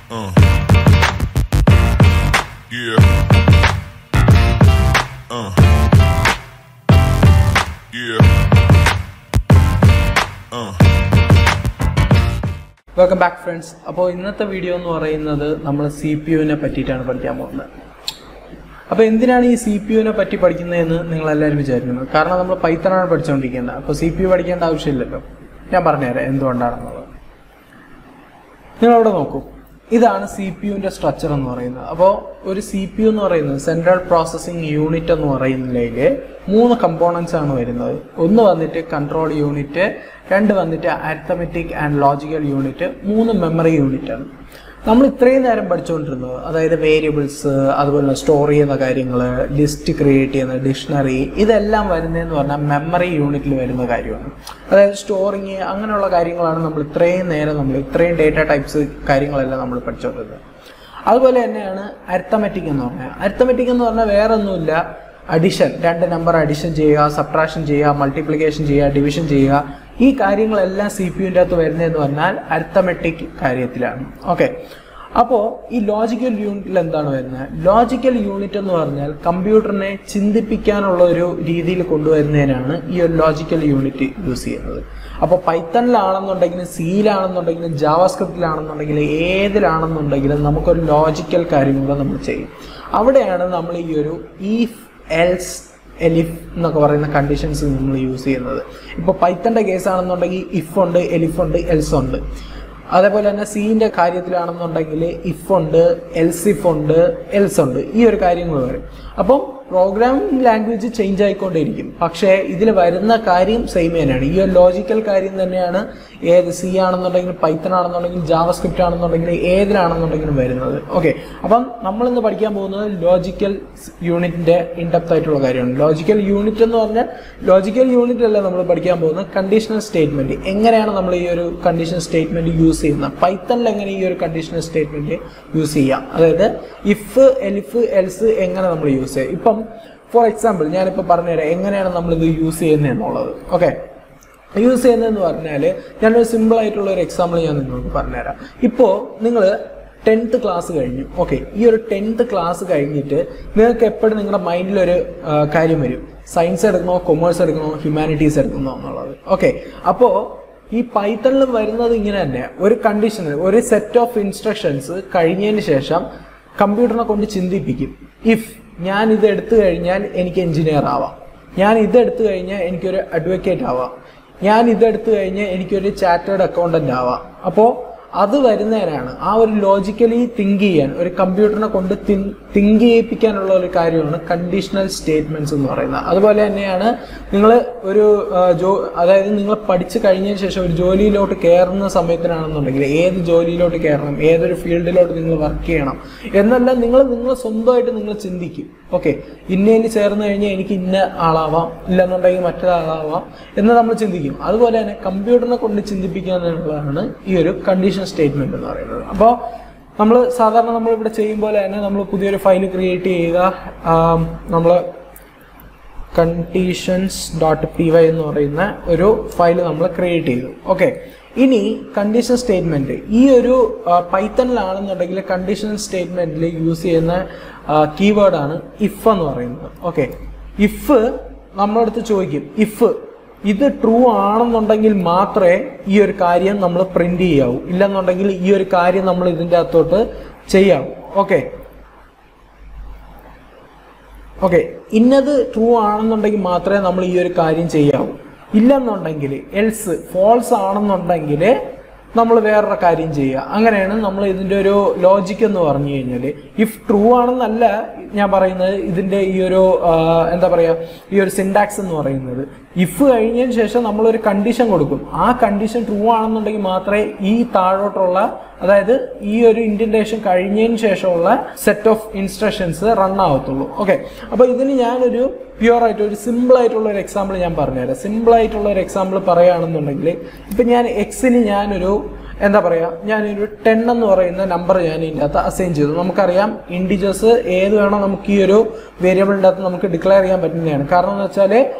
Yeah. Yeah. Welcome back, friends. അപ്പോൾ ഇന്നത്തെ video എന്ന് പറയുന്നത് നമ്മൾ CPU-നെ പറ്റിയിട്ടാണ് പഠിക്കാൻ പോകുന്നത്. അപ്പോൾ എന്തിനാണ് ഈ CPU-നെ പറ്റി പഠിക്കുന്നതെന്ന് നിങ്ങൾ എല്ലാവരും വിചാരിക്കുന്നത്? കാരണം നമ്മൾ പൈത്തണാണ് പഠിച്ചുകൊണ്ടിരിക്കുന്നത്. അപ്പോൾ CPU പഠിക്കേണ്ട ആവശ്യമില്ലല്ലോ. ഞാൻ പറഞ്ഞുതരാം എന്തുകൊണ്ടാണെന്നുള്ളത്. നിങ്ങൾ അവിടെ നോക്കൂ. ഇതാണ് CPU-ന്റെ സ്ട്രക്ചർ എന്ന് പറയുന്നത്. അപ്പോൾ ഒരു CPU എന്ന് പറയുന്നത് സെൻട്രൽ പ്രോസസ്സിംഗ് യൂണിറ്റ് എന്ന് പറയുന്നതിലേക്ക് 3 കമ്പോണൻസ് ആണ് വരുന്നത്. ഒന്ന് വന്നിട്ട് കൺട്രോൾ യൂണിറ്റ്, 2 വന്നിട്ട് arithmetic and logical unit, 3 memory unit ആണ്. നമ്മൾ ഇത്രയും നേരം പഠിച്ചുകൊണ്ടിരുന്നത് അതായത് വേരിയബിൾസ്, അതുപോലെ സ്റ്റോർ ചെയ്യുന്ന കാര്യങ്ങൾ, ലിസ്റ്റ് ക്രിയേറ്റ് ചെയ്യുന്ന ഡിക്ഷണറി, ഇതെല്ലാം വരുന്നതെന്ന് പറഞ്ഞാൽ മെമ്മറി യൂണിറ്റിൽ വരുന്ന കാര്യമാണ്. അതായത് സ്റ്റോറിങ് അങ്ങനെയുള്ള കാര്യങ്ങളാണ് നമ്മൾ ഇത്രയും ഡേറ്റ ടൈപ്സ് കാര്യങ്ങളെല്ലാം നമ്മൾ പഠിച്ചുകൊണ്ടിരുന്നത്. അതുപോലെ തന്നെയാണ് അരിത്തമെറ്റിക് എന്ന് പറഞ്ഞാൽ. അരിത്തമെറ്റിക് എന്ന് പറഞ്ഞാൽ വേറെ ഒന്നുമില്ല, അഡിഷൻ, 2 നമ്പർ അഡിഷൻ ചെയ്യുക, സബ്ട്രാക്ഷൻ ചെയ്യുക, മൾട്ടിപ്ലിക്കേഷൻ ചെയ്യുക, ഡിവിഷൻ ചെയ്യുക, ഈ കാര്യങ്ങളെല്ലാം CPU-ൻ്റെ അകത്ത് വരുന്നതെന്ന് പറഞ്ഞാൽ അരിത്തമെറ്റിക് കാര്യത്തിലാണ്. ഓക്കെ, അപ്പോൾ ഈ ലോജിക്കൽ യൂണിറ്റിൽ എന്താണ് വരുന്നത്? ലോജിക്കൽ യൂണിറ്റ് എന്ന് പറഞ്ഞാൽ കമ്പ്യൂട്ടറിനെ ചിന്തിപ്പിക്കാനുള്ള ഒരു രീതിയിൽ കൊണ്ടുവരുന്നതിനാണ് ഈ ഒരു ലോജിക്കൽ യൂണിറ്റ് യൂസ് ചെയ്യുന്നത്. അപ്പോൾ പൈത്തണിലാണെന്നുണ്ടെങ്കിലും സിയിലാണെന്നുണ്ടെങ്കിലും ജാവാസ്ക്രിപ്റ്റിലാണെന്നുണ്ടെങ്കിലും ഏതിലാണെന്നുണ്ടെങ്കിലും നമുക്കൊരു ലോജിക്കൽ കാര്യങ്ങൾ നമ്മൾ ചെയ്യും. അവിടെയാണ് നമ്മൾ ഈ ഒരു ഈഫ്, എൽസ്, എലിഫ് എന്നൊക്കെ പറയുന്ന കണ്ടീഷൻസ് നമ്മൾ യൂസ് ചെയ്യുന്നത്. ഇപ്പോൾ പൈത്തൻ്റെ കേസാണെന്നുണ്ടെങ്കിൽ ഇഫ് ഉണ്ട്, എലിഫ് ഉണ്ട്, എൽസ് ഉണ്ട്. അതേപോലെ തന്നെ സീൻ്റെ കാര്യത്തിലാണെന്നുണ്ടെങ്കിൽ ഇഫ് ഉണ്ട്, എൽസ് ഇഫ് ഉണ്ട്, എൽസ് ഉണ്ട്. ഈ ഒരു കാര്യങ്ങൾ വരും. അപ്പം പ്രോഗ്രാമിംഗ് ലാംഗ്വേജ് ചേഞ്ച് ആയിക്കൊണ്ടിരിക്കും, പക്ഷേ ഇതിൽ വരുന്ന കാര്യം സെയിം തന്നെയാണ്. ഈ ഒരു ലോജിക്കൽ കാര്യം തന്നെയാണ് ഏത് സി ആണെന്നുണ്ടെങ്കിലും പൈത്തൺ ആണെന്നുണ്ടെങ്കിലും ജാവാസ്ക്രിപ്റ്റ് ആണെന്നുണ്ടെങ്കിലും ഏതിലാണെന്നുണ്ടെങ്കിലും വരുന്നത്. ഓക്കെ, അപ്പം നമ്മളിന്ന് പഠിക്കാൻ പോകുന്നത് ലോജിക്കൽ യൂണിറ്റിൻ്റെ ഇൻഡെപ്ത് ആയിട്ടുള്ള കാര്യമാണ്. ലോജിക്കൽ യൂണിറ്റ് എന്ന് പറഞ്ഞാൽ ലോജിക്കൽ യൂണിറ്റ് അല്ല നമ്മൾ പഠിക്കാൻ പോകുന്നത്, കണ്ടീഷണൽ സ്റ്റേറ്റ്മെൻറ്റ്. എങ്ങനെയാണ് നമ്മൾ ഈ ഒരു കണ്ടീഷണൽ സ്റ്റേറ്റ്മെൻറ്റ് യൂസ് ചെയ്യുന്നത്, പൈത്തണിൽ എങ്ങനെ ഈ ഒരു കണ്ടീഷണൽ സ്റ്റേറ്റ്മെൻറ്റ് യൂസ് ചെയ്യാം, അതായത് ഇഫ്, എലിഫ്, എൽസ് എങ്ങനെ നമ്മൾ യൂസ് ചെയ്യാം. ഇപ്പം ഫോർ എക്സാമ്പിൾ ഞാനിപ്പോൾ പറഞ്ഞുതരാം എങ്ങനെയാണ് നമ്മളിത് യൂസ് ചെയ്യുന്നത് എന്നുള്ളത്. ഓക്കെ, യൂസ് ചെയ്യുന്നതെന്ന് പറഞ്ഞാൽ ഞാനൊരു സിമ്പിൾ ആയിട്ടുള്ള ഒരു എക്സാമ്പിൾ ഞാൻ നിങ്ങൾക്ക് പറഞ്ഞുതരാം. ഇപ്പോൾ നിങ്ങൾ 10th ക്ലാസ് കഴിഞ്ഞു. ഓക്കെ, ഈ ഒരു 10th ക്ലാസ് കഴിഞ്ഞിട്ട് നിങ്ങൾക്ക് എപ്പോഴും നിങ്ങളുടെ മൈൻഡിലൊരു കാര്യം വരും, സയൻസ് എടുക്കണോ, കൊമേഴ്സ് എടുക്കണോ, ഹ്യൂമാനിറ്റീസ് എടുക്കണോ എന്നുള്ളത്. ഓക്കെ, അപ്പോൾ ഈ പൈത്തണിൽ വരുന്നത് ഇങ്ങനെ തന്നെ, ഒരു കണ്ടീഷൻ, ഒരു സെറ്റ് ഓഫ് ഇൻസ്ട്രക്ഷൻസ് കഴിഞ്ഞതിന് ശേഷം കമ്പ്യൂട്ടറിനെ കൊണ്ട് ചിന്തിപ്പിക്കും. ഇഫ് ഞാൻ ഇത് എടുത്തു കഴിഞ്ഞാൽ എനിക്ക് എഞ്ചിനീയർ ആവാം, ഞാൻ ഇതെടുത്തു കഴിഞ്ഞാൽ എനിക്കൊരു അഡ്വക്കേറ്റ് ആവാം, ഞാൻ ഇതെടുത്തു കഴിഞ്ഞാൽ എനിക്കൊരു ചാർട്ടേഡ് അക്കൗണ്ടൻ്റ് ആവാം. അപ്പോൾ അത് വരുന്നതിനാണ് ആ ഒരു ലോജിക്കലി തിങ്ക് ചെയ്യാൻ, ഒരു കമ്പ്യൂട്ടറിനെ കൊണ്ട് തിങ്ക് ചെയ്യിപ്പിക്കാനുള്ള ഒരു കാര്യമാണ് കണ്ടീഷണൽ സ്റ്റേറ്റ്മെൻറ്റ്സ് എന്ന് പറയുന്നത്. അതുപോലെ തന്നെയാണ് നിങ്ങൾ ഒരു അതായത് നിങ്ങൾ പഠിച്ചു കഴിഞ്ഞതിന് ശേഷം ഒരു ജോലിയിലോട്ട് കയറുന്ന സമയത്തിനാണെന്നുണ്ടെങ്കിൽ ഏത് ജോലിയിലോട്ട് കയറണം, ഏതൊരു ഫീൽഡിലോട്ട് നിങ്ങൾ വർക്ക് ചെയ്യണം എന്നെല്ലാം നിങ്ങൾ സ്വന്തമായിട്ട് നിങ്ങൾ ചിന്തിക്കും. ഓക്കെ, ഇന്നേന് ചേർന്ന് കഴിഞ്ഞാൽ എനിക്ക് ഇന്ന ആളാവാം, ഇല്ലെന്നുണ്ടെങ്കിൽ മറ്റൊരാളാവാം എന്ന് നമ്മൾ ചിന്തിക്കും. അതുപോലെ തന്നെ കമ്പ്യൂട്ടറിനെ കൊണ്ട് ചിന്തിപ്പിക്കുക എന്നുള്ളതാണ് ഈ ഒരു കണ്ടീഷൻ സ്റ്റേറ്റ്മെന്റ് എന്ന് പറയുന്നത്. അപ്പോൾ നമ്മൾ സാധാരണ നമ്മളിവിടെ ചെയ്യും പോലെ തന്നെ നമ്മൾ പുതിയൊരു ഫയൽ ക്രിയേറ്റ് ചെയ്യുക. നമ്മൾ conditions.py എന്ന് പറയുന്ന ഒരു ഫയൽ നമ്മൾ ക്രിയേറ്റ് ചെയ്തു. ഓക്കെ, ഇനി കണ്ടീഷൻ സ്റ്റേറ്റ്മെന്റ് ഈ ഒരു പൈത്തണിലാണെന്നുണ്ടെങ്കിൽ കണ്ടീഷണൽ സ്റ്റേറ്റ്മെന്റിൽ യൂസ് ചെയ്യുന്ന കീവേഡാണ് ഇഫ് എന്ന് പറയുന്നത്. ഓക്കെ, ഇഫ് നമ്മളടുത്ത് ചോദിക്കും, ഇഫ് ഇത് ട്രൂ ആണെന്നുണ്ടെങ്കിൽ മാത്രമേ ഈ ഒരു കാര്യം നമ്മൾ പ്രിന്റ് ചെയ്യാവൂ, ഇല്ലെന്നുണ്ടെങ്കിൽ ഈ ഒരു കാര്യം നമ്മൾ ഇതിൻ്റെ അകത്തോട്ട് ചെയ്യാവൂ. ഓക്കെ, ഓക്കെ, ഇന്നത് ട്രൂ ആണെന്നുണ്ടെങ്കിൽ മാത്രമേ നമ്മൾ ഈ ഒരു കാര്യം ചെയ്യാവൂ, ഇല്ലെന്നുണ്ടെങ്കിൽ എൽസ് ഫോൾസ് ആണെന്നുണ്ടെങ്കിൽ നമ്മൾ വേറൊരു കാര്യം ചെയ്യുക. അങ്ങനെയാണ് നമ്മൾ ഇതിൻ്റെ ഒരു ലോജിക്ക് എന്ന് പറഞ്ഞു കഴിഞ്ഞാൽ. ഇഫ് ട്രൂ ആണെന്നല്ല ഞാൻ പറയുന്നത്, ഇതിൻ്റെ ഈ ഒരു എന്താ പറയുക, ഈ ഒരു സിൻടാക്സ് എന്ന് പറയുന്നത് ഇഫ് കഴിഞ്ഞതിന് ശേഷം നമ്മളൊരു കണ്ടീഷൻ കൊടുക്കും. ആ കണ്ടീഷൻ ട്രൂ ആണെന്നുണ്ടെങ്കിൽ മാത്രമേ ഈ താഴോട്ടുള്ള, അതായത് ഈ ഒരു ഇൻഡന്റേഷൻ കഴിഞ്ഞതിന് ശേഷമുള്ള സെറ്റ് ഓഫ് ഇൻസ്ട്രക്ഷൻസ് റൺ ആവത്തുള്ളൂ. ഓക്കെ, അപ്പോൾ ഇതിന് ഞാനൊരു പ്യുവർ ആയിട്ട് ഒരു സിമ്പിൾ ആയിട്ടുള്ള ഒരു എക്സാമ്പിൾ ഞാൻ പറഞ്ഞുതരാം. സിമ്പിൾ ആയിട്ടുള്ള ഒരു എക്സാമ്പിൾ പറയുകയാണെന്നുണ്ടെങ്കിൽ ഇപ്പം ഞാൻ എക്സിന് ഞാനൊരു എന്താ പറയുക, ഞാനൊരു 10 എന്ന് പറയുന്ന നമ്പർ ഞാൻ ഇതിൻ്റെ അകത്ത് അസൈൻ ചെയ്തു. നമുക്കറിയാം ഇൻഡിജേഴ്സ് ഏത് വേണോ നമുക്ക് ഈ ഒരു വേരിയബിളിൻ്റെ അകത്ത് നമുക്ക് ഡിക്ലെയർ ചെയ്യാൻ പറ്റുന്നതാണ്. കാരണം എന്ന് വെച്ചാൽ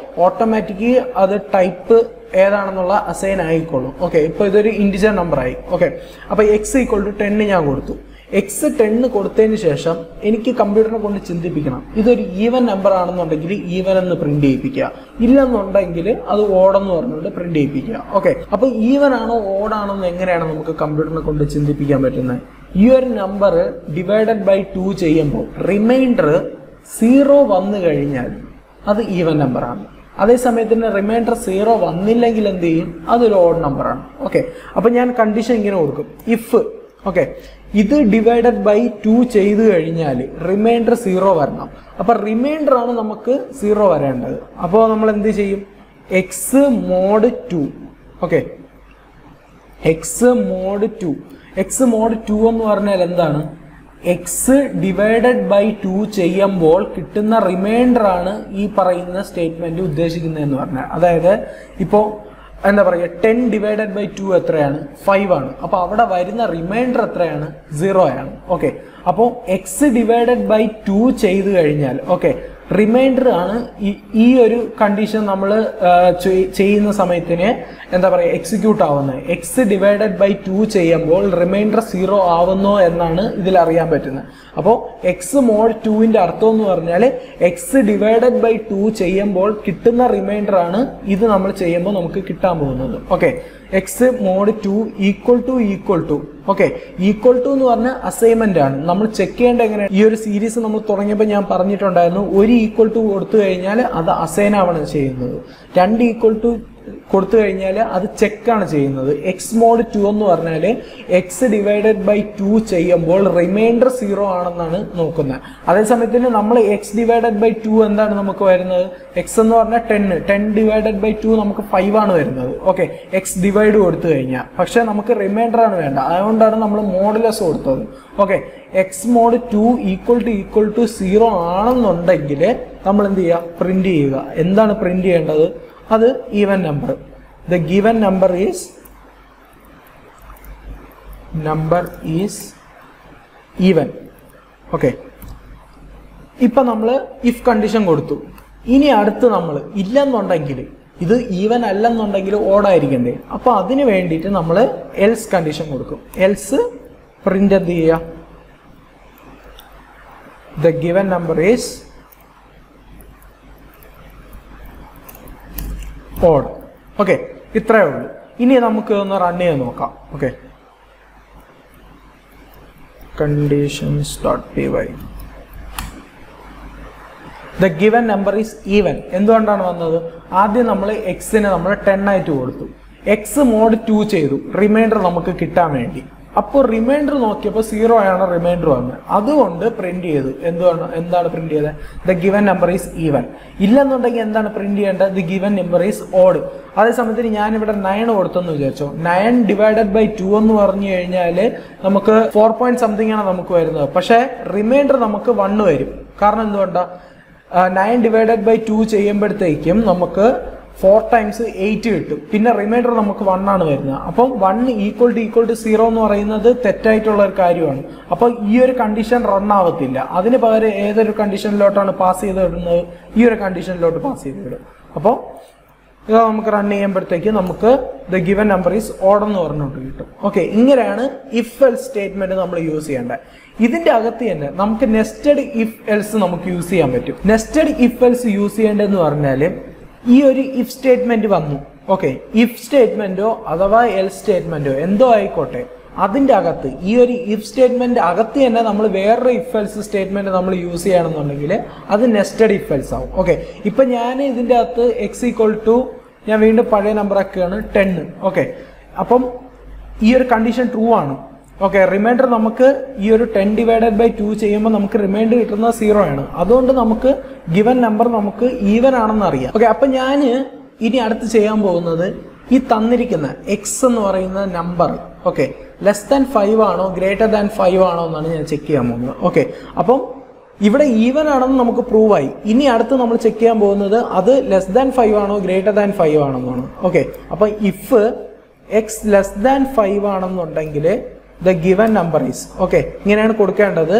ഓട്ടോമാറ്റിക്കലി അത് ടൈപ്പ് ഏതാണെന്നുള്ള അസൈൻ ആയിക്കോളും. ഓക്കെ, ഇപ്പോൾ ഇതൊരു ഇൻഡിജർ നമ്പർ ആയി. ഓക്കെ, അപ്പോൾ x = 10 ഞാൻ കൊടുത്തു. എക്സ് 10 കൊടുത്തതിന് ശേഷം എനിക്ക് കമ്പ്യൂട്ടറിനെ കൊണ്ട് ചിന്തിപ്പിക്കണം ഇതൊരു ഈവൻ നമ്പർ ആണെന്നുണ്ടെങ്കിൽ ഈവൻ എന്ന് പ്രിന്റ് ചെയ്യിപ്പിക്കുക, ഇല്ലെന്നുണ്ടെങ്കിൽ അത് ഓടെന്ന് പറഞ്ഞുകൊണ്ട് പ്രിന്റ് ചെയ്യിപ്പിക്കുക. ഓക്കെ, അപ്പൊ ഈവൻ ആണോ ഓടാണോ എന്ന് എങ്ങനെയാണ് നമുക്ക് കമ്പ്യൂട്ടറിനെ കൊണ്ട് ചിന്തിപ്പിക്കാൻ പറ്റുന്നത്? ഈ ഒരു നമ്പർ ഡിവൈഡഡ് ബൈ 2 ചെയ്യുമ്പോൾ റിമൈൻഡർ 0 വന്നു കഴിഞ്ഞാൽ അത് ഈവൻ നമ്പറാണ്. അതേസമയത്തിന് റിമൈൻഡർ 0 വന്നില്ലെങ്കിൽ എന്ത് ചെയ്യും? അതൊരു ഓഡ് നമ്പറാണ്. ഓക്കെ, അപ്പൊ ഞാൻ കണ്ടീഷൻ ഇങ്ങനെ കൊടുക്കും, ഇഫ് ഓക്കെ ഇത് ഡിവൈഡഡ് ബൈ 2 ചെയ്ത് കഴിഞ്ഞാൽ റിമൈൻഡർ 0 വരണം. അപ്പൊ റിമൈൻഡർ ആണ് നമുക്ക് 0 വരേണ്ടത്. അപ്പോൾ നമ്മൾ എന്ത് ചെയ്യും? X mod 2 okay, X mod 2 X mod 2 എന്ന് പറഞ്ഞാൽ എന്താണ്? എക്സ് ഡിവൈഡഡ് ബൈ 2 ചെയ്യുമ്പോൾ കിട്ടുന്ന റിമൈൻഡർ ആണ് ഈ പറയുന്ന സ്റ്റേറ്റ്മെന്റ് ഉദ്ദേശിക്കുന്നതെന്ന് പറഞ്ഞാൽ. അതായത് ഇപ്പോൾ എന്താ പറയുക, 10 ഡിവൈഡഡ് ബൈ 2 എത്രയാണ്? 5 ആണ്. അപ്പോൾ അവിടെ വരുന്ന റിമൈൻഡർ എത്രയാണ്? 0 ആണ്. ഓക്കെ, അപ്പോൾ എക്സ് ഡിവൈഡഡ് ബൈ 2 ചെയ്ത് കഴിഞ്ഞാൽ ഓക്കെ റിമൈൻഡർ ആണ് ഈ ഒരു കണ്ടീഷൻ നമ്മൾ ചെയ്യുന്ന സമയത്തിന് എന്താ പറയുക എക്സിക്യൂട്ട് ആവുന്നത്. എക്സ് ഡിവൈഡഡ് ബൈ 2 ചെയ്യുമ്പോൾ റിമൈൻഡർ 0 ആവുന്നോ എന്നാണ് ഇതിൽ അറിയാൻ പറ്റുന്നത്. അപ്പോൾ എക്സ് മോഡ് 2ന്റെ അർത്ഥം എന്ന് പറഞ്ഞാൽ എക്സ് ഡിവൈഡഡ് ബൈ 2 ചെയ്യുമ്പോൾ കിട്ടുന്ന റിമൈൻഡർ ആണ് ഇത് നമ്മൾ ചെയ്യുമ്പോൾ നമുക്ക് കിട്ടാൻ പോകുന്നത്. Okay, X mod 2 equal to okay, equal to എന്ന് പറഞ്ഞ അസൈൻമെന്റ് ആണ്. നമ്മൾ ചെക്ക് ചെയ്യേണ്ട എങ്ങനെയാണ്? ഈ ഒരു സീരീസ് നമ്മൾ തുടങ്ങിയപ്പോൾ ഞാൻ പറഞ്ഞിട്ടുണ്ടായിരുന്നു, ഒരു ഈക്വൽ ടു കൊടുത്തു കഴിഞ്ഞാൽ അത് അസൈൻ ആവണം ചെയ്യുന്നത്, 2 ഈക്വൽ ടു കൊടുത്തു കഴിഞ്ഞാൽ അത് ചെക്കാണ് ചെയ്യുന്നത്. എക്സ് മോഡ് 2 എന്ന് പറഞ്ഞാൽ എക്സ് ഡിവൈഡഡ് ബൈ 2 ചെയ്യുമ്പോൾ റിമൈൻഡർ 0 ആണെന്നാണ് നോക്കുന്നത്. അതേസമയത്തിന് നമ്മൾ എക്സ് ഡിവൈഡഡ് ബൈ 2 എന്താണ് നമുക്ക് വരുന്നത്? എക്സ് എന്ന് പറഞ്ഞാൽ 10 ഡിവൈഡഡ് ബൈ 2 നമുക്ക് 5 ആണ് വരുന്നത്. ഓക്കെ, എക്സ് ഡിവൈഡ് കൊടുത്തു കഴിഞ്ഞാൽ, പക്ഷെ നമുക്ക് റിമൈൻഡർ ആണ് വേണ്ട, അതുകൊണ്ടാണ് നമ്മൾ മോഡുലസ് കൊടുത്തത്. Okay, X mod 2 equal to 0 ആണെന്നുണ്ടെങ്കിൽ നമ്മൾ എന്ത് ചെയ്യുക? പ്രിന്റ് ചെയ്യുക. എന്താണ് പ്രിന്റ് ചെയ്യേണ്ടത്? അത് even number. The given number is even. Okay, ഇപ്പൊ നമ്മൾ ഇഫ് കണ്ടീഷൻ കൊടുത്തു. ഇനി അടുത്ത് നമ്മൾ ഇല്ലെന്നുണ്ടെങ്കിൽ, ഇത് ഈവൻ അല്ലെന്നുണ്ടെങ്കിൽ ഓടായിരിക്കണ്ടേ, അപ്പൊ അതിന് വേണ്ടിയിട്ട് നമ്മൾ എൽസ് കണ്ടീഷൻ കൊടുക്കും. എൽസ് പ്രിന്റ് എന്ത് ചെയ്യുക? The given number is odd. Okay, ഇത്രയേ ഉള്ളൂ. ഇനി നമുക്ക് ഒന്ന് റൺ ചെയ്ത് നോക്കാം. Okay, conditions.py the given number is even. എന്തുകൊണ്ടാണ് വന്നത്? ആദ്യം നമ്മൾ എക്സിനെ നമ്മൾ 10 ആയിട്ട് കൊടുത്തു, എക്സ് മോഡ് 2 ചെയ്തു റിമൈൻഡർ നമുക്ക് കിട്ടാൻ വേണ്ടി. അപ്പോൾ റിമൈൻഡർ നോക്കിയപ്പോൾ 0 ആണ് റിമൈൻഡർ വന്നത്, അതുകൊണ്ട് പ്രിന്റ് ചെയ്തു. എന്താണ് പ്രിന്റ് ചെയ്തത്? The given number is even. ഇല്ലെന്നുണ്ടെങ്കിൽ എന്താണ് പ്രിന്റ് ചെയ്യേണ്ടത്? The given number is odd. അതേസമയത്തിന് ഞാനിവിടെ 9 കൊടുത്തെന്ന് വിചാരിച്ചോ, 9 ഡിവൈഡഡ് ബൈ 2 എന്ന് പറഞ്ഞു കഴിഞ്ഞാൽ നമുക്ക് 4 പോയിന്റ് സംതിങ് ആണ് നമുക്ക് വരുന്നത്, പക്ഷേ റിമൈൻഡർ നമുക്ക് 1 വരും. കാരണം എന്തുകൊണ്ടാണ്? 9 ഡിവൈഡഡ് ബൈ 2 ചെയ്യുമ്പോഴത്തേക്കും നമുക്ക് 4 times 8 കിട്ടും, പിന്നെ റിമൈൻഡർ നമുക്ക് 1 ആണ് വരുന്നത്. അപ്പം 1 ഈക്വൽ ടു 0 എന്ന് പറയുന്നത് തെറ്റായിട്ടുള്ള ഒരു കാര്യമാണ്. അപ്പോൾ ഈ ഒരു കണ്ടീഷൻ റൺ ആവത്തില്ല. അതിന് പകരം ഏതൊരു കണ്ടീഷനിലോട്ടാണ് പാസ് ചെയ്ത് വിടുന്നത്? ഈ ഒരു കണ്ടീഷനിലോട്ട് പാസ് ചെയ്ത് വിടും. അപ്പോൾ ഇത് നമുക്ക് റൺ ചെയ്യുമ്പോഴത്തേക്ക് നമുക്ക് the given number is odd എന്ന് പറഞ്ഞുകൊണ്ട് കിട്ടും. ഓക്കെ, ഇങ്ങനെയാണ് ഇഫ് എൽസ് സ്റ്റേറ്റ്മെന്റ് നമ്മൾ യൂസ് ചെയ്യേണ്ടത്. ഇതിന്റെ അകത്ത് തന്നെ നമുക്ക് നെസ്റ്റഡ് ഇഫ് എൽസ് നമുക്ക് യൂസ് ചെയ്യാൻ പറ്റും. നെസ്റ്റഡ് ഇഫ് എൽസ് യൂസ് ചെയ്യേണ്ടതെന്ന് പറഞ്ഞാൽ ഈ ഒരു ഇഫ് സ്റ്റേറ്റ്മെന്റ് വന്നു. ഓക്കെ, ഇഫ് സ്റ്റേറ്റ്മെന്റോ അഥവാ എൽ സ്റ്റേറ്റ്മെന്റോ എന്തോ ആയിക്കോട്ടെ, അതിന്റെ അകത്ത് ഈ ഒരു ഇഫ് സ്റ്റേറ്റ്മെന്റ് അകത്ത് തന്നെ നമ്മൾ വേറൊരു ഇഫ് എൽസ് സ്റ്റേറ്റ്മെന്റ് നമ്മൾ യൂസ് ചെയ്യണമെന്നുണ്ടെങ്കിൽ അത് നെസ്റ്റഡ് ഇഫ് എൽസ് ആവും. ഓക്കെ, ഇപ്പൊ ഞാൻ ഇതിന്റെ അകത്ത് എക്സ് ഈക്വൽ ടു, ഞാൻ വീണ്ടും പഴയ നമ്പർ ആക്കുകയാണ് 10. ഓക്കെ, അപ്പം ഈ ഒരു കണ്ടീഷൻ ട്രൂ ആണ്. ഓക്കെ, റിമൈൻഡർ നമുക്ക് ഈ ഒരു 10 ഡിവൈഡഡ് ബൈ 2 ചെയ്യുമ്പോൾ നമുക്ക് റിമൈൻഡർ കിട്ടുന്നത് 0 ആണ്. അതുകൊണ്ട് നമുക്ക് ഗിവൻ നമ്പർ നമുക്ക് ഈവൻ ആണെന്ന് അറിയാം. ഓക്കെ, അപ്പൊ ഞാൻ ഇനി അടുത്ത് ചെയ്യാൻ പോകുന്നത് ഈ തന്നിരിക്കുന്ന എക്സ് എന്ന് പറയുന്ന നമ്പർ ഓക്കെ ലെസ് ദാൻ 5 ആണോ ഗ്രേറ്റർ ദാൻ 5 ആണോ എന്നാണ് ഞാൻ ചെക്ക് ചെയ്യാൻ പോകുന്നത്. ഓക്കെ, അപ്പം ഇവിടെ ഈവൻ ആണെന്ന് നമുക്ക് പ്രൂവ് ആയി. ഇനി അടുത്ത് നമ്മൾ ചെക്ക് ചെയ്യാൻ പോകുന്നത് അത് ലെസ് ദാൻ 5 ആണോ ഗ്രേറ്റർ ദാൻ 5 ആണെന്നാണ്. ഓക്കെ, അപ്പൊ ഇഫ് എക്സ് ലെസ് ദാൻ 5 ആണെന്നുണ്ടെങ്കിൽ the given number is okay ഇങ്ങനെയാണ് കൊടുക്കേണ്ടത്.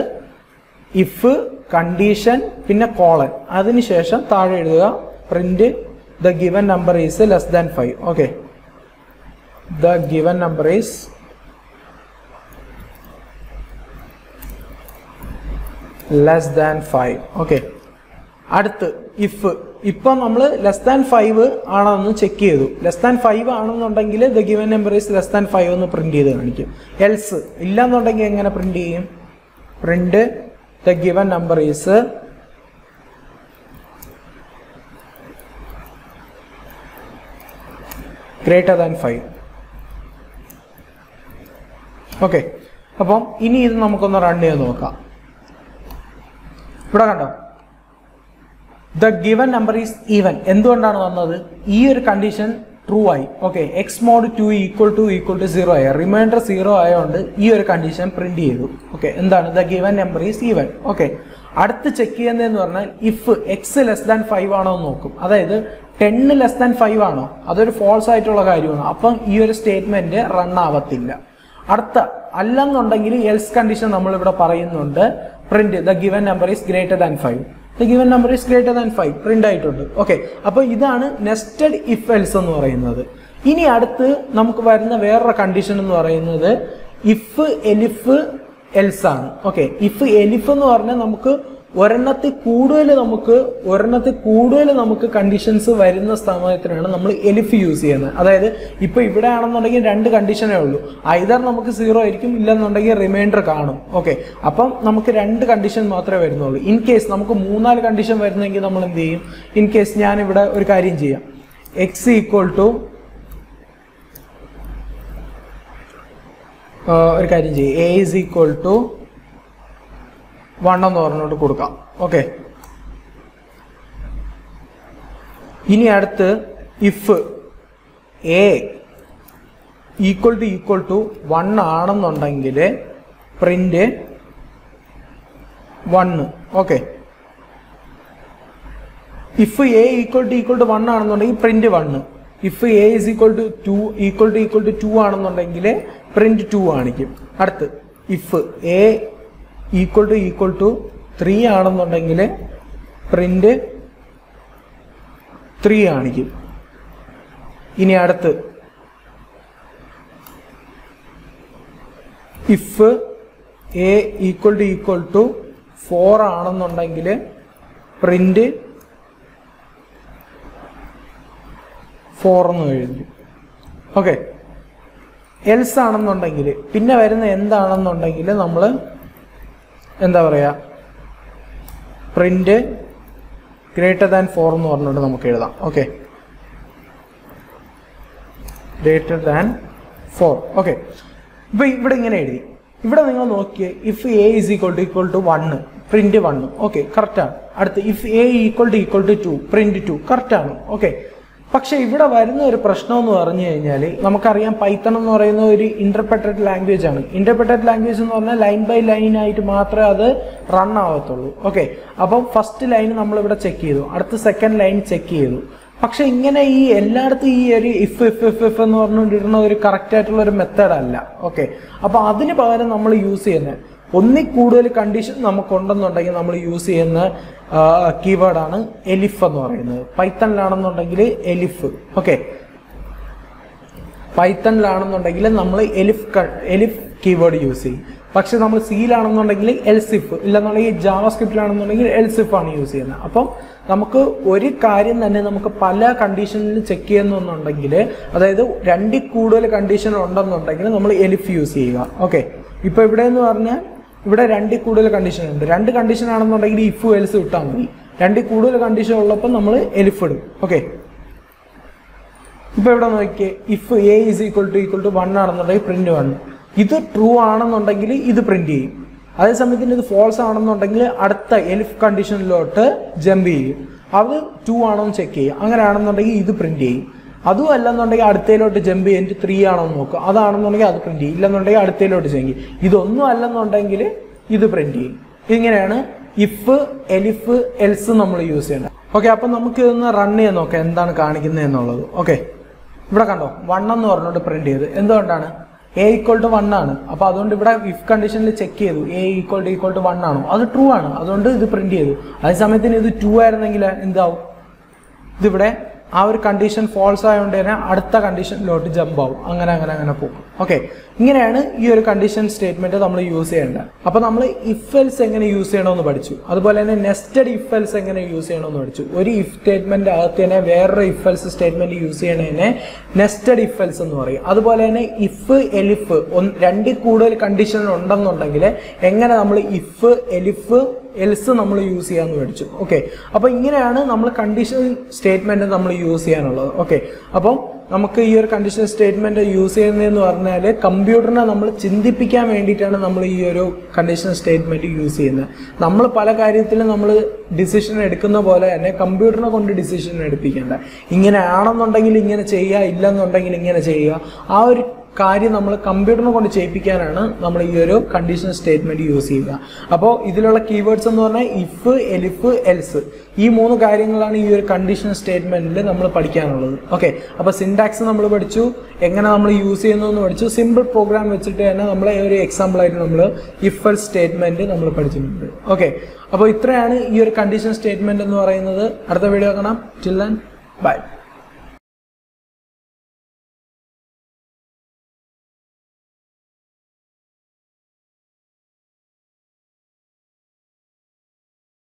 ഇഫ് കണ്ടീഷൻ പിന്നെ കോളൻ, അതിനുശേഷം താഴെ എഴുതുക print the given number is less than 5. Okay, the given number is less than 5. Okay, അടുത്ത് ഇഫ്. ഇപ്പം നമ്മൾ ലെസ് ദാൻ 5 ആണെന്ന് ചെക്ക് ചെയ്തു. ലെസ് ദാൻ 5 ആണെന്നുണ്ടെങ്കിൽ the given number is less than 5 എന്ന് പ്രിന്റ് ചെയ്ത് കാണിക്കും. എൽസ് ഇല്ലാന്നുണ്ടെങ്കിൽ എങ്ങനെ പ്രിന്റ് ചെയ്യും? Print the given number is greater than 5. Okay, അപ്പം ഇനി ഇത് നമുക്കൊന്ന് റൺ ചെയ്ത് നോക്കാം. ഇവിടെ കണ്ടോ, the given number is even. എന്തുകൊണ്ടാണ് വന്നത്? ഈ ഒരു കണ്ടീഷൻ ട്രൂ ആയി. Okay, X mod 2 equal to 0 ആയി, റിമൈൻഡർ 0 ആയതുകൊണ്ട് ഈ ഒരു കണ്ടീഷൻ പ്രിന്റ് ചെയ്തു. ഓക്കെ, എന്താണ്? The given number is even. Okay, അടുത്ത് ചെക്ക് ചെയ്യുന്നതെന്ന് പറഞ്ഞാൽ ഇഫ് എക്സ് ലെസ് ദാൻ 5 ആണോ എന്ന് നോക്കും. അതായത് 10 ലെസ് ദാൻ 5 ആണോ? അതൊരു ഫോൾസ് ആയിട്ടുള്ള കാര്യമാണ്. അപ്പം ഈ ഒരു സ്റ്റേറ്റ്മെന്റ് റൺ ആവത്തില്ല. അടുത്ത അല്ലെന്നുണ്ടെങ്കിൽ എൽസ് കണ്ടീഷൻ നമ്മളിവിടെ പറയുന്നുണ്ട്, print the given number is greater than 5. The given number is greater than 5 print ആയിട്ടുണ്ട്. ഓക്കെ, അപ്പോൾ ഇതാണ് നെസ്റ്റഡ് ഇഫ് എൽസ് എന്ന് പറയുന്നത്. ഇനി അടുത്ത് നമുക്ക് വരുന്ന വേറൊരു കണ്ടീഷൻ എന്ന് പറയുന്നത് ഇഫ് എലിഫ് എൽസ് ആണ്. ഓക്കെ, ഇഫ് എലിഫ് എന്ന് പറഞ്ഞാൽ നമുക്ക് ഒരെണ്ണത്തിൽ കൂടുതൽ നമുക്ക് കണ്ടീഷൻസ് വരുന്ന സമയത്തിനാണ് നമ്മൾ എലിഫ് യൂസ് ചെയ്യുന്നത്. അതായത് ഇപ്പൊ ഇവിടെ ആണെന്നുണ്ടെങ്കിൽ 2 കണ്ടീഷനേ ഉള്ളൂ. ഐദർ നമുക്ക് 0 ആയിരിക്കും, ഇല്ലെന്നുണ്ടെങ്കിൽ റിമൈൻഡർ കാണും. ഓക്കെ, അപ്പം നമുക്ക് 2 കണ്ടീഷൻ മാത്രമേ വരുന്നുള്ളൂ. ഇൻ കേസ് നമുക്ക് 3-4 കണ്ടീഷൻ വരുന്നെങ്കിൽ നമ്മൾ എന്ത് ചെയ്യും? ഇൻ കേസ് ഞാൻ ഇവിടെ ഒരു കാര്യം ചെയ്യാം, എക്സ് ഈക്വൽ ടു ഒരു കാര്യം ചെയ്യും, എ ഈസ് ഈക്വൽ ടു 1 എന്ന് പറഞ്ഞോട്ട് കൊടുക്കാം. ഓക്കെ, ഇനി അടുത്ത് ഇഫ് എ ഈക്വൽ ടു 1 ആണെന്നുണ്ടെങ്കിൽ print 1. Okay, if a equal to 1 ആണെന്നുണ്ടെങ്കിൽ print 1. If a is equal to 2 ആണെന്നുണ്ടെങ്കിൽ പ്രിന്റ് 2 കാണിക്കും. അടുത്ത് ഇഫ് എ ഈക്വൽ ടു 3 ആണെന്നുണ്ടെങ്കിൽ പ്രിന്റ് 3 കാണിക്കും. ഇനി അടുത്ത് ഇഫ് എ ഈക്വൽ ടു 4 ആണെന്നുണ്ടെങ്കിൽ പ്രിന്റ് 4 എന്ന് എഴുതും. ഓക്കെ, എൽസ് ആണെന്നുണ്ടെങ്കിൽ പിന്നെ വരുന്ന എന്താണെന്നുണ്ടെങ്കിൽ നമ്മൾ എന്താ പറയുക, പ്രിന്റ് ഗ്രേറ്റർ ദാൻ 4 എന്ന് പറഞ്ഞിട്ട് നമുക്ക് എഴുതാം. Okay, greater than 4. ഓക്കെ, ഇപ്പൊ ഇവിടെ ഇങ്ങനെ എഴുതി. ഇവിടെ നിങ്ങൾ നോക്കിയേ, if a is equal to 1 print 1. Okay, കറക്റ്റാണ്. അടുത്ത് if a equal to 2 print 2 കറക്റ്റാണ്. ഓക്കെ, പക്ഷെ ഇവിടെ വരുന്ന ഒരു പ്രശ്നം എന്ന് പറഞ്ഞു കഴിഞ്ഞാൽ നമുക്കറിയാം പൈത്തൺ എന്ന് പറയുന്ന ഒരു ഇന്റർപ്രറ്റഡ് ലാംഗ്വേജ് ആണ്. ഇന്റർപ്രറ്റഡ് ലാംഗ്വേജ് എന്ന് പറഞ്ഞാൽ ലൈൻ ബൈ ലൈൻ ആയിട്ട് മാത്രമേ അത് റൺ ആവത്തുള്ളൂ. ഓക്കെ, അപ്പം ഫസ്റ്റ് ലൈൻ നമ്മളിവിടെ ചെക്ക് ചെയ്തു, അടുത്ത സെക്കൻഡ് ലൈൻ ചെക്ക് ചെയ്തു. പക്ഷെ ഇങ്ങനെ ഈ എല്ലായിടത്തും ഈ ഒരു ഇഫ് എന്ന് പറഞ്ഞുകൊണ്ടിരുന്ന ഒരു കറക്റ്റ് ആയിട്ടുള്ള ഒരു മെത്തേഡ് അല്ല. ഓക്കെ, അപ്പൊ അതിന് പകരം നമ്മൾ യൂസ് ചെയ്യുന്നത് ഒന്നിൽ കൂടുതൽ കണ്ടീഷൻ നമുക്കുണ്ടെന്നുണ്ടെങ്കിൽ നമ്മൾ യൂസ് ചെയ്യുന്ന കീവേഡാണ് എലിഫ് എന്ന് പറയുന്നത്. പൈത്തണിലാണെന്നുണ്ടെങ്കിൽ എലിഫ്. ഓക്കെ, പൈത്തണിലാണെന്നുണ്ടെങ്കിൽ നമ്മൾ എലിഫ് കീവേഡ് യൂസ് ചെയ്യും. പക്ഷെ നമ്മൾ സിയിലാണെന്നുണ്ടെങ്കിൽ എൽസിഫ്, ഇല്ലെന്നുണ്ടെങ്കിൽ ജാവാസ്ക്രിപ്റ്റിലാണെന്നുണ്ടെങ്കിൽ എൽസിഫ് ആണ് യൂസ് ചെയ്യുന്നത്. അപ്പം നമുക്ക് ഒരു കാര്യം തന്നെ നമുക്ക് പല കണ്ടീഷനിൽ ചെക്ക് ചെയ്യുന്നുണ്ടെങ്കിൽ, അതായത് 2 കൂടുതൽ കണ്ടീഷൻ ഉണ്ടെന്നുണ്ടെങ്കിൽ നമ്മൾ എലിഫ് യൂസ് ചെയ്യുക. ഓക്കെ, ഇപ്പൊ ഇവിടെ എന്ന് പറഞ്ഞാൽ ഇവിടെ 2 കൂടുതൽ കണ്ടീഷൻ ഉണ്ട്. 2 കണ്ടീഷൻ ആണെന്നുണ്ടെങ്കിൽ ഇഫ് എൽസ് ഇട്ടാൽ മതി. 2 കൂടുതൽ കണ്ടീഷൻ ഉള്ളപ്പോൾ നമ്മൾ എലിഫ് ഇടും. ഓക്കെ, ഇപ്പൊ ഇവിടെ നോക്കിയേ, if a is equal to 1 ആണെന്നുണ്ടെങ്കിൽ പ്രിന്റ് 1. ഇത് ട്രൂ ആണെന്നുണ്ടെങ്കിൽ ഇത് പ്രിന്റ് ചെയ്യും. അതേസമയത്തിന് ഇത് ഫോൾസ് ആണെന്നുണ്ടെങ്കിൽ അടുത്ത എലിഫ് കണ്ടീഷനിലോട്ട് ജമ്പ് ചെയ്യും. അത് 2 ആണോ എന്ന് ചെക്ക് ചെയ്യും. അങ്ങനെയാണെന്നുണ്ടെങ്കിൽ ഇത് പ്രിന്റ് ചെയ്യും. അതും അല്ലെന്നുണ്ടെങ്കിൽ അടുത്തയിലോട്ട് ജമ്പ് ചെയ്തിട്ട് 3 ആണോ എന്ന് നോക്കുക. അതാണെന്നുണ്ടെങ്കിൽ അത് പ്രിന്റ് ചെയ്യും. ഇല്ലെന്നുണ്ടെങ്കിൽ അടുത്തയിലോട്ട് ചെയ്യും. ഇതൊന്നും അല്ലെന്നുണ്ടെങ്കിൽ ഇത് പ്രിന്റ് ചെയ്യും. ഇങ്ങനെയാണ് ഇഫ് എലിഫ് എൽസ് നമ്മൾ യൂസ് ചെയ്യേണ്ടത്. ഓക്കെ, അപ്പം നമുക്ക് ഇതൊന്ന് റൺ ചെയ്യാൻ നോക്കാം എന്താണ് കാണിക്കുന്നത് എന്നുള്ളത്. ഓക്കെ, ഇവിടെ കണ്ടോ 1 എന്ന് പറഞ്ഞുകൊണ്ട് പ്രിന്റ് ചെയ്ത്. എന്തുകൊണ്ടാണ്? എ ഈക്വൽ ടു 1 ആണ്. അപ്പൊ അതുകൊണ്ട് ഇവിടെ ഇഫ് കണ്ടീഷനിൽ ചെക്ക് ചെയ്തു എ ഈക്വൽ ടു 1 ആണോ, അത് ട്രൂ ആണ്. അതുകൊണ്ട് ഇത് പ്രിന്റ് ചെയ്തു. അതേസമയത്തിന് ഇത് 2 ആയിരുന്നെങ്കിൽ എന്താവും? ഇതിവിടെ ആ ഒരു കണ്ടീഷൻ ഫോൾസ് ആയതുകൊണ്ട് തന്നെ അടുത്ത കണ്ടീഷനിലോട്ട് ജമ്പ് ആവും. അങ്ങനെ പോകും. ഓക്കെ, ഇങ്ങനെയാണ് ഈ ഒരു കണ്ടീഷൻ സ്റ്റേറ്റ്മെന്റ് നമ്മൾ യൂസ് ചെയ്യേണ്ടത്. അപ്പോൾ നമ്മൾ ഇഫ് എൽസ് എങ്ങനെ യൂസ് ചെയ്യണമെന്ന് പഠിച്ചു. അതുപോലെ തന്നെ നെസ്റ്റഡ് ഇഫ് എൽസ് എങ്ങനെ യൂസ് ചെയ്യണമെന്ന് പഠിച്ചു. ഒരു ഇഫ് സ്റ്റേറ്റ്മെന്റ് അകത്ത് തന്നെ വേറൊരു ഇഫ് എൽസ് സ്റ്റേറ്റ്മെന്റ് യൂസ് ചെയ്യണതിനെ നെസ്റ്റഡ് ഇഫ് എൽസ് എന്ന് പറയും. അതുപോലെ തന്നെ ഇഫ് എലിഫ് രണ്ടിൽ കൂടുതൽ കണ്ടീഷൻ ഉണ്ടെന്നുണ്ടെങ്കിൽ എങ്ങനെ നമ്മൾ ഇഫ് എലിഫ് എൽസ് നമ്മൾ യൂസ് ചെയ്യാമെന്ന് പഠിച്ചു. ഓക്കെ, അപ്പോൾ ഇങ്ങനെയാണ് നമ്മൾ കണ്ടീഷൻ സ്റ്റേറ്റ്മെന്റ് നമ്മൾ യൂസ് ചെയ്യാനുള്ളത്. ഓക്കെ, അപ്പം നമുക്ക് ഈ ഒരു കണ്ടീഷൻ സ്റ്റേറ്റ്മെന്റ് യൂസ് ചെയ്യുന്നതെന്ന് പറഞ്ഞാൽ കമ്പ്യൂട്ടറിനെ നമ്മൾ ചിന്തിപ്പിക്കാൻ വേണ്ടിയിട്ടാണ് നമ്മൾ ഈ ഒരു കണ്ടീഷൻ സ്റ്റേറ്റ്മെന്റ് യൂസ് ചെയ്യുന്നത്. നമ്മൾ പല കാര്യത്തിലും നമ്മൾ ഡിസിഷൻ എടുക്കുന്ന പോലെ തന്നെ കമ്പ്യൂട്ടറിനെ കൊണ്ട് ഡിസിഷൻ എടുപ്പിക്കേണ്ട. ഇങ്ങനെ ആണെന്നുണ്ടെങ്കിൽ ഇങ്ങനെ ചെയ്യുക, ഇല്ലെന്നുണ്ടെങ്കിൽ ഇങ്ങനെ ചെയ്യുക. ആ ഒരു കാര്യം നമ്മൾ കമ്പ്യൂട്ടറിനെ കൊണ്ട് ചെയ്യിപ്പിക്കാനാണ് നമ്മൾ ഈ ഒരു കണ്ടീഷൻ സ്റ്റേറ്റ്മെന്റ് യൂസ് ചെയ്യുക. അപ്പോൾ ഇതിലുള്ള കീവേഡ്സ് എന്ന് പറഞ്ഞാൽ ഇഫ് എലിഫ് എൽസ്, ഈ 3 കാര്യങ്ങളാണ് ഈ ഒരു കണ്ടീഷൻ സ്റ്റേറ്റ്മെന്റിൽ നമ്മൾ പഠിക്കാനുള്ളത്. ഓക്കെ, അപ്പോൾ സിൻടാക്സ് നമ്മൾ പഠിച്ചു, എങ്ങനെ നമ്മൾ യൂസ് ചെയ്യുന്നു എന്ന് പഠിച്ചു. സിമ്പിൾ പ്രോഗ്രാം വെച്ചിട്ട് തന്നെ നമ്മളെ ഒരു എക്സാമ്പിൾ ആയിട്ട് നമ്മൾ ഇഫ് എൽസ് സ്റ്റേറ്റ്മെന്റ് നമ്മൾ പഠിച്ചിട്ടുണ്ട്. ഓക്കെ, അപ്പോൾ ഇത്രയാണ് ഈ ഒരു കണ്ടീഷൻ സ്റ്റേറ്റ്മെന്റ് എന്ന് പറയുന്നത്. അടുത്ത വീഡിയോ കാണാം. Till then bye.